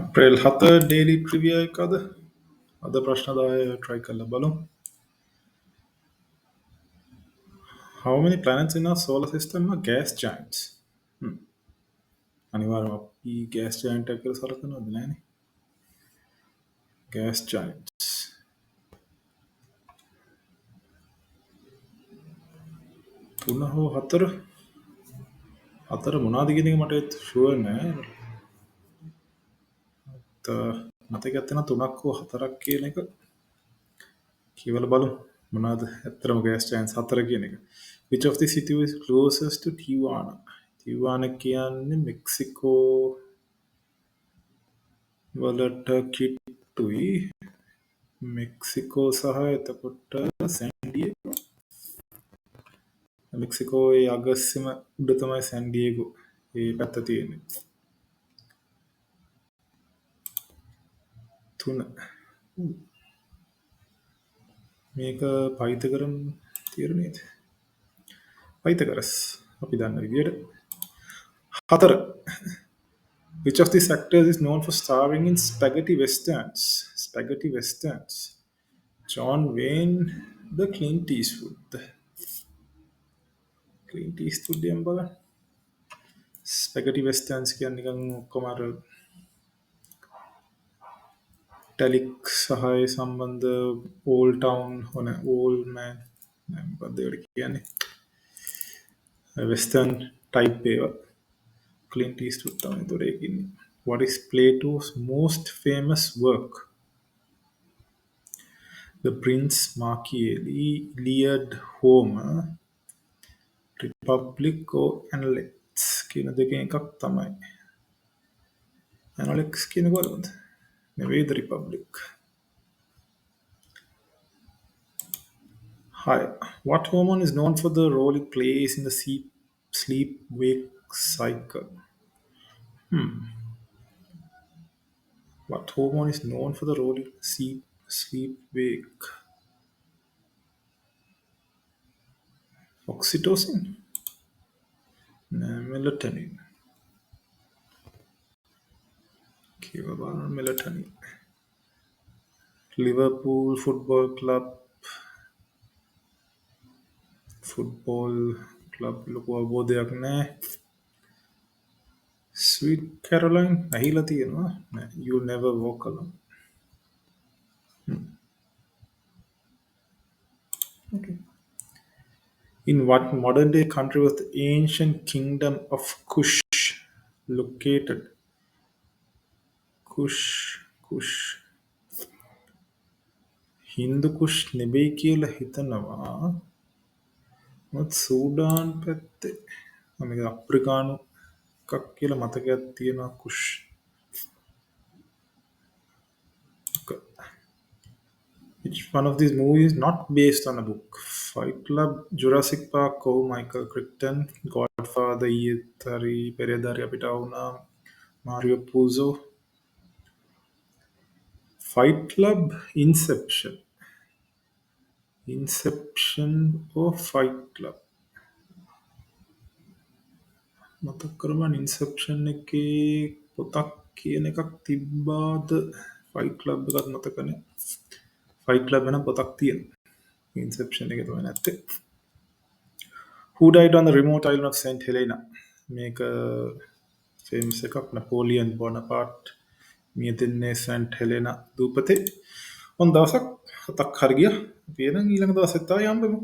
අප්‍රේල් 7 daily ට්‍රිවියා එකද? අද ප්‍රශ්න 10 try කරලා බලමු. How many planets in our solar system are gas giants? අනිවාර්යයෙන්ම අපි gas giant එක කියලා සලකනවද නැහනේ. Gas giants. තුන හෝ හතර? හතර මොනවද කියන එක මට ෂුවර් නෑ. මතක ඇත්තන තුනක් හෝ හතරක් කියන එක කියවලා බලමු. මොනවද ඇත්තටම gas giants හතර කියන එක. Which of the city is closest to Tijuana? Tijuana කියන්නේ මෙක්සිකෝ වලට කිට්ටුයි. මෙක්සිකෝ සහ එතකොට සෑන් ඩියේගෝ. මෙක්සිකෝයේ අගස්සම උඩ තමයි සෑන් ඩියේගෝ. ඒ පැත්ත තියෙන්නේ. 3. මේක පයිතගරම් තීරණයද? පයිතගරස් අපි දන්න විදියට. 4. Which of these actors is known for starring in spaghetti westerns? Spaghetti westerns. John Wayne, the Clint Eastwood. Clint Eastwood යම් බලන්න. Spaghetti westerns කියන්නේ නිකන් ඔක්කොම අර ටැලික් සහය සම්බන්ධ ඕල් ටවුන් හොන ඕල් මෑන් මොකක්ද ඒකට කියන්නේ? වෙස්ටර්න් ටයිප් ඒවා. Clint Eastwood තමයි ඒතොර ඒක ඉන්නේ. What is Plato's most famous work? The Prince Machiavelli, Iliad, Homer, Republic or Analects කියන දෙකෙන් එකක් තමයි. Analects කියන කොහොමද? නෙවෙයි The Republic. Hi. What hormone is known for the role it plays in the sleep-wake cycle? What hormone is known for the role in sleep-wake? Oxytocin? Melatonin. Melatonin. Liverpool Football Club ලොකු අවබෝධයක් නැහැ. Sweet Caroline ඇහිලා තියෙනවා. You never walk alone. Okay. In what modern day country was the ancient kingdom of Kush located? Kush. Hindu Kush නෙවෙයි කියලා හිතනවා. මොකද සූඩාන් පැත්තේ මේක අප්‍රිකානු එකක් කියලා මතකයක් තියෙනවා කුෂ්. Which one of these movies is not based on a book? Fight Club, Jurassic Park, Michael Crichton, Godfather, ඊතරි පෙරේදාරි අපිට වුණා, Mario Puzo. Fight Club, Inception or Fight Club? මතක කරගන්න Inception එකේ පොතක් කියන එකක් තිබ්බාද? Fight Club එකත් මතක නැහැ. Fight Club වෙන පොතක් තියෙනවා. Inception එක තමයි නැත්තේ. Who died on the remote island of St. Helena? මේක famous එකක්. Napoleon Bonaparte මිය දෙන්නේ St. Helena දූපතේ. ඔන්න දවසක් 7ක් හරි ගියා. අපි එනම් ඊළඟ දවසෙත් ආයෙ හම්බෙමු.